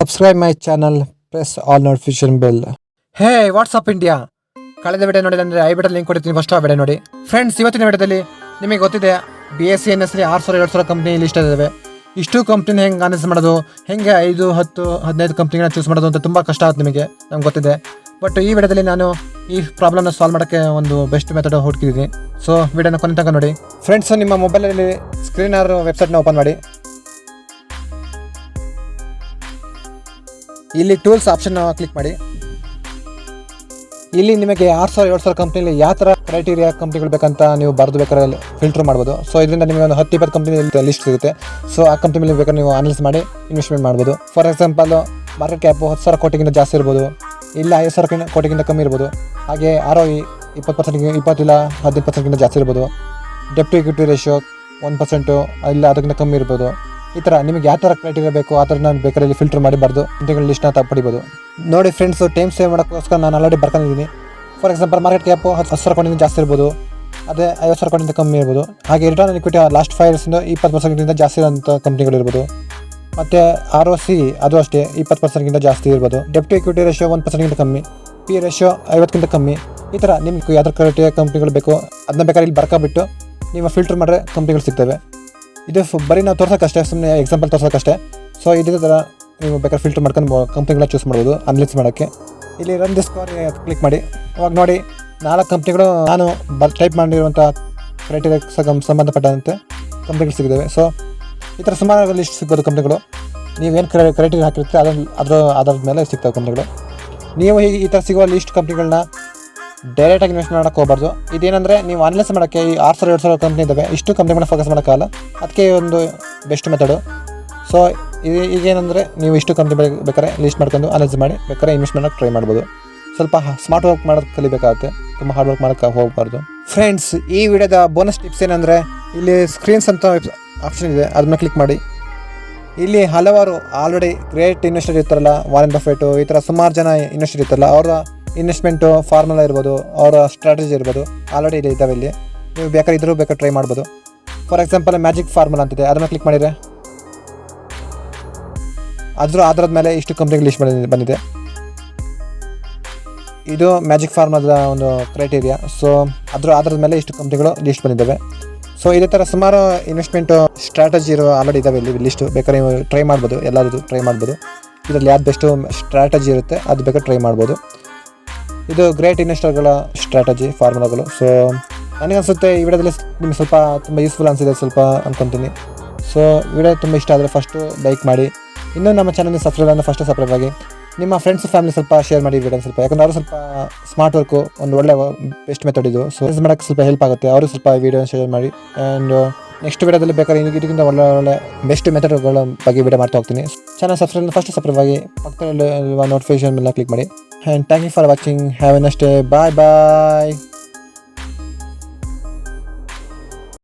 Subscribe my channel, press all notification bell. Hey, what's up India? ಕಳೆದ video ನೋಡಿದ್ರೆ I button link ಕೊಡ್ತೀನಿ, first ಆ video ನೋಡಿ. Friends, ಇವತ್ತಿನ ವಿಡಿಯೋದಲ್ಲಿ ನಿಮಗೆ ಗೊತ್ತಿದೆ BSE NSE 6,000-7,000 ಕಂಪ್ನಿ ಲಿಸ್ಟ್ ಇದಾವೆ. ಇಷ್ಟು ಕಂಪ್ನಿನ ಹೆಂಗೆ ಅನಲೈಸ್ ಮಾಡೋದು, ಹೆಂಗೆ 5, 10, 15 ಕಂಪ್ನಿಗಳನ್ನ ಚೂಸ್ ಮಾಡೋದು ಅಂತ ತುಂಬ ಕಷ್ಟ ಆಗುತ್ತೆ ನಿಮಗೆ, ನಮ್ಗೆ ಗೊತ್ತಿದೆ. ಬಟ್ ಈ ವಿಡಿಯೋದಲ್ಲಿ ನಾನು ಈ ಪ್ರಾಬ್ಲಮ್ನ ಸಾಲ್ವ್ ಮಾಡೋಕ್ಕೆ ಒಂದು ಬೆಸ್ಟ್ ಮೆಥಡ್ ಹುಡುಕಿದ್ದೀನಿ. ಸೊ ವಿಡಿಯೋನ ಕೊನೆ ತನಕ ನೋಡಿ. ಫ್ರೆಂಡ್ಸ್, ನಿಮ್ಮ ಮೊಬೈಲಲ್ಲಿ ಸ್ಕ್ರೀನರ್ ವೆಬ್ಸೈಟ್ನ ಓಪನ್ ಮಾಡಿ. ಇಲ್ಲಿ ಟೂಲ್ಸ್ ಆಪ್ಷನ್ ಕ್ಲಿಕ್ ಮಾಡಿ. ಇಲ್ಲಿ ನಿಮಗೆ 6,000-7,000 ಕಂಪ್ನಿಲಿ ಯಾವ ಥರ ಕ್ರೈಟೀರಿಯಾ ಕಂಪ್ನಿಗಳು ಬೇಕಂತ ನೀವು ಬರೆದು ಬೇಕಾದ್ರೆ ಫಿಲ್ಟರ್ ಮಾಡ್ಬೋದು. ಸೊ ಇದರಿಂದ ನಿಮಗೆ ಒಂದು 10-20 ಕಂಪ್ನಿ ಲಿಸ್ಟ್ ಸಿಗುತ್ತೆ. ಸೊ ಆ ಕಂಪ್ನಿ ಮೇಲೆ ಬೇಕಾದ್ರೆ ನೀವು ಅನಲೈಸ್ ಮಾಡಿ ಇನ್ವೆಸ್ಟ್ಮೆಂಟ್ ಮಾಡ್ಬೋದು. ಫಾರ್ ಎಕ್ಸಾಂಪಲ್, ಮಾರ್ಕೆಟ್ ಕ್ಯಾಪು 10,000 ಕೋಟಿಗಿಂತ ಜಾಸ್ತಿ ಇರ್ಬೋದು, ಇಲ್ಲ 5,000 ಕೋಟಿಗಿಂತ ಕಮ್ಮಿ ಇರ್ಬೋದು. ಹಾಗೆ ROE 20% ಇಲ್ಲ 15% ಜಾಸ್ತಿ ಇರ್ಬೋದು. ಡೆಟ್ ಟು ಇಕ್ವಿಟಿ ರೇಷಿಯೋ 1% ಇಲ್ಲ ಅದಕ್ಕಿಂತ ಕಮ್ಮಿ ಇರ್ಬೋದು. ಈ ಥರ ನಿಮಗೆ ಯಾವ ಥರ ಕ್ರೈಟೀರಿಯಾ ಬೇಕು ಆ ಥರ ನಾನು ಬೇಕಾದ್ರೆ ಇಲ್ಲಿ ಫಿಲ್ಟರ್ ಮಾಡಿ ಬರೆದು ಕಂಪ್ನಿಗಳ ಲಿಸ್ಟ್ನ ಪಡಿಬೋದು. ನೋಡಿ ಫ್ರೆಂಡ್ಸ್, ಟೈಮ್ ಸೇವ್ ಮಾಡೋಕ್ಕೋಸ್ಕರ ನಾನು ಆಲ್ರೆಡಿ ಬರ್ಕೊಂಡಿದ್ದೀನಿ. ಫಾರ್ ಎಕ್ಸಾಂಪಲ್, ಮಾರ್ಕೆಟ್ ಕ್ಯಾಪು 10,000 ಕೋಟಿಗಿಂತ ಜಾಸ್ತಿ ಇರ್ಬೋದು, ಅದೇ 50,000 ಕೋಟಿಗಿಂತ ಕಮ್ಮಿ ಇರ್ಬೋದು. ಹಾಗೆ ರಿಟರ್ನ್ ಆನ್ ಇಕ್ವಿಟಿ ಲಾಸ್ಟ್ 5 ಇಯರ್ಸಿಂದ 20% ಜಾಸ್ತಿ ಇರೋಂಥ ಕಂಪ್ನಿಗಳು ಇರ್ಬೋದು. ಮತ್ತು ROC ಅದು ಅಷ್ಟೇ 20% ಜಾಸ್ತಿ ಇರ್ಬೋದು. ಡೆಟ್ ಟು ಇಕ್ವಿಟಿ ರೇಷಿಯೋ 1% ಕಮ್ಮಿ, P ರೇಷಿಯೋ 50 ಕಮ್ಮಿ. ಈ ಥರ ನಿಮ್ಗೆ ಯಾವ್ದು ಕ್ರೈಟೀರಿಯಾ ಕಂಪ್ನಿಗಳು ಬೇಕು ಅದನ್ನ ಬೇಕಾದ್ರೆ ಇಲ್ಲಿ ಬರ್ಕೊಬಿಟ್ಟು ನೀವು ಫಿಲ್ಟರ್ ಮಾಡಿದ್ರೆ ಕಂಪ್ನಿಗಳು ಸಿಗ್ತವೆ. ಇದು ಬರೀ ನಾವು ತೋರ್ಸೋಕ್ಕಷ್ಟೇ, ಸುಮ್ಮನೆ ಎಕ್ಸಾಂಪಲ್ ತೋರ್ಸೋಕ್ಕಷ್ಟೇ. ಸೊ ಇದೇ ಥರ ನೀವು ಬೇಕಾದ್ರೆ ಫಿಲ್ಟರ್ ಮಾಡ್ಕೊಂಡು ಕಂಪ್ನಿಗಳನ್ನ ಚೂಸ್ ಮಾಡ್ಬೋದು ಅನಲೈಸ್ ಮಾಡೋಕ್ಕೆ. ಇಲ್ಲಿ ರನ್ ದಿಸ್ ಸ್ಕೋರ್ ಕ್ಲಿಕ್ ಮಾಡಿ. ಅವಾಗ ನೋಡಿ 4 ಕಂಪ್ನಿಗಳು ನಾನು ಟೈಪ್ ಮಾಡಿರುವಂಥ ಕ್ರೈಟೀರಿಯಾಕ್ಕೆ ಸಂಬಂಧಪಟ್ಟಂತೆ ಕಂಪ್ನಿಗಳು ಸಿಗಿದ್ದಾವೆ. ಸೊ ಈ ಥರ ಸುಮಾರು ಲಿಸ್ಟ್ ಸಿಗ್ಬೋದು ಕಂಪ್ನಿಗಳು. ನೀವೇನು ಕ್ರೈಟೀರಿಯಾ ಹಾಕಿರ್ತೀರ ಅದರ ಆಧಾರದ ಮೇಲೆ ಸಿಗ್ತವೆ ಕಂಪ್ನಿಗಳು. ನೀವು ಈ ಥರ ಸಿಗುವ ಲಿಸ್ಟ್ ಕಂಪ್ನಿಗಳನ್ನ ಡೈರೆಕ್ಟಾಗಿ ಇನ್ವೆಸ್ಟ್ ಮಾಡೋಕ್ಕೆ ಹೋಗಬಾರ್ದು. ಇದೇನೆಂದರೆ ನೀವು ಅನಲೈಸ್ ಮಾಡೋಕ್ಕೆ ಈ 6,000-7,000 ಕಂಪ್ನಿ ಇದ್ದಾವೆ, ಇಷ್ಟು ಕಂಪ್ನಿಗಳನ್ನ ಫೋಕಸ್ ಮಾಡೋಕ್ಕಾಗಲ್ಲ. ಅದಕ್ಕೆ ಒಂದು ಬೆಸ್ಟ್ ಮೆಥಡು. ಸೊ ಈಗೇನೆಂದರೆ ನೀವು ಇಷ್ಟು ಕಂಪ್ನಿ ಬೇಕಾದ್ರೆ ಲಿಸ್ಟ್ ಮಾಡ್ಕೊಂಡು ಅನಲೈಸ್ ಮಾಡಿ ಬೇಕಾದ್ರೆ ಇನ್ವೆಸ್ಟ್ ಮಾಡೋಕ್ಕೆ ಟ್ರೈ ಮಾಡ್ಬೋದು. ಸ್ವಲ್ಪ ಸ್ಮಾರ್ಟ್ ವರ್ಕ್ ಮಾಡೋದು ಕಲಿಬೇಕಾಗುತ್ತೆ, ತುಂಬ ಹಾರ್ಡ್ ವರ್ಕ್ ಮಾಡೋಕ್ಕೆ ಹೋಗಬಾರ್ದು. ಫ್ರೆಂಡ್ಸ್, ಈ ವಿಡಿಯೋದ ಬೋನಸ್ ಟಿಪ್ಸ್ ಏನಂದರೆ, ಇಲ್ಲಿ ಸ್ಕ್ರೀನ್ಸ್ ಅಂತ ಆಪ್ಷನ್ ಇದೆ, ಅದನ್ನ ಕ್ಲಿಕ್ ಮಾಡಿ. ಇಲ್ಲಿ ಹಲವಾರು ಆಲ್ರೆಡಿ ಗ್ರೇಟ್ ಇನ್ವೆಸ್ಟರ್ ಇರ್ತಾರಲ್ಲ, ವಾರೆನ್ ಬಫೆಟು, ಈ ಥರ ಸುಮಾರು ಜನ ಇನ್ವೆಸ್ಟರ್ ಇರ್ತಾರಲ್ಲ, ಅವರ ಇನ್ವೆಸ್ಟ್ಮೆಂಟು ಫಾರ್ಮುಲಾ ಇರ್ಬೋದು, ಅವರ ಸ್ಟ್ರಾಟಜಿ ಇರ್ಬೋದು, ಆಲ್ರೆಡಿ ಇಲ್ಲಿ ಇದ್ದಾವೆ. ಇಲ್ಲಿ ನೀವು ಬೇಕಾದ್ರೆ ಟ್ರೈ ಮಾಡ್ಬೋದು. ಫಾರ್ ಎಕ್ಸಾಂಪಲ್, ಮ್ಯಾಜಿಕ್ ಫಾರ್ಮುಲಾ ಅಂತಿದೆ, ಅದನ್ನು ಕ್ಲಿಕ್ ಮಾಡಿದರೆ ಆಧಾರದ ಮೇಲೆ ಇಷ್ಟು ಕಂಪ್ನಿಗಳು ಲಿಸ್ಟ್ ಬಂದಿದೆ. ಇದು ಮ್ಯಾಜಿಕ್ ಫಾರ್ಮುಲಾದ ಒಂದು ಕ್ರೈಟೀರಿಯಾ. ಸೊ ಆಧಾರದ ಮೇಲೆ ಇಷ್ಟು ಕಂಪ್ನಿಗಳು ಲಿಸ್ಟ್ ಬಂದಿದ್ದಾವೆ. ಸೊ ಇದೇ ಥರ ಸುಮಾರು ಇನ್ವೆಸ್ಟ್ಮೆಂಟು ಸ್ಟ್ರಾಟಜಿ ಇರೋ ಆಲ್ರೆಡಿ ಇದ್ದಾವೆ ಇಲ್ಲಿ ಲಿಸ್ಟು. ಬೇಕಾದ್ರೆ ನೀವು ಟ್ರೈ ಮಾಡ್ಬೋದು, ಎಲ್ಲಾದರೂ ಟ್ರೈ ಮಾಡ್ಬೋದು. ಇದರಲ್ಲಿ ಯಾವ್ದು ಬೆಸ್ಟು ಸ್ಟ್ರಾಟಜಿ ಇರುತ್ತೆ ಅದು ಬೇಕಾದ್ರೆ ಟ್ರೈ ಮಾಡ್ಬೋದು. ಇದು ಗ್ರೇಟ್ ಇನ್ವೆಸ್ಟರ್ಗಳ ಸ್ಟ್ರಾಟಜಿ ಫಾರ್ಮುಲಾಗಳು. ಸೊ ನನಗನ್ಸುತ್ತೆ ಈ ವಿಡಿಯೋದಲ್ಲಿ ನಿಮಗೆ ಸ್ವಲ್ಪ ತುಂಬ ಯೂಸ್ಫುಲ್ ಅನಿಸಿದೆ ಸ್ವಲ್ಪ ಅಂದ್ಕೊತೀನಿ. ಸೊ ವಿಡಿಯೋ ತುಂಬ ಇಷ್ಟ ಆದರೆ ಫಸ್ಟು ಲೈಕ್ ಮಾಡಿ, ಇನ್ನೂ ನಮ್ಮ ಚಾನಲ್ನ ಸಬ್ಸ್ಕ್ರೈಬ್ ಆಗಿ ನಿಮ್ಮ ಫ್ರೆಂಡ್ಸ್ ಫ್ಯಾಮಿಲಿ ಸ್ವಲ್ಪ ಶೇರ್ ಮಾಡಿ ವಿಡಿಯೋ ಸ್ವಲ್ಪ. ಯಾಕಂದರೆ ಅವರು ಸ್ವಲ್ಪ ಸ್ಮಾರ್ಟ್ ವರ್ಕು ಒಂದು ಒಳ್ಳೆ ಬೆಸ್ಟ್ ಮೆಥಡ್ ಇದು. ಸೊ ಯೂಸ್ ಮಾಡೋಕ್ಕೆ ಸ್ವಲ್ಪ ಹೆಲ್ಪ್ ಆಗುತ್ತೆ. ಅವರು ಸ್ವಲ್ಪ ವಿಡಿಯೋ ಶೇರ್ ಮಾಡಿ. ಆ್ಯಂಡ್ ನೆಕ್ಸ್ಟ್ ವಿಡಿಯೋದಲ್ಲಿ ಬೇಕಾದ್ರೆ ಇದಕ್ಕಿಂತ ಒಳ್ಳೆ ಬೆಸ್ಟ್ ಮೆಥಡ್ಗಳ ಬಗ್ಗೆ ವಿಡಿಯೋ ಮಾಡ್ತಾ ಹೋಗ್ತೀನಿ. ಚಾನಲ್ ಸಬ್ಸ್ಕ್ರೈಬ್ ಆಗಿ ಪಕ್ಕದಲ್ಲಿ ನೋಟಿಫಿಕೇಶನ್ ಮೇಲೆ ಕ್ಲಿಕ್ ಮಾಡಿ. And thank you for watching. Have a nice day. Bye bye.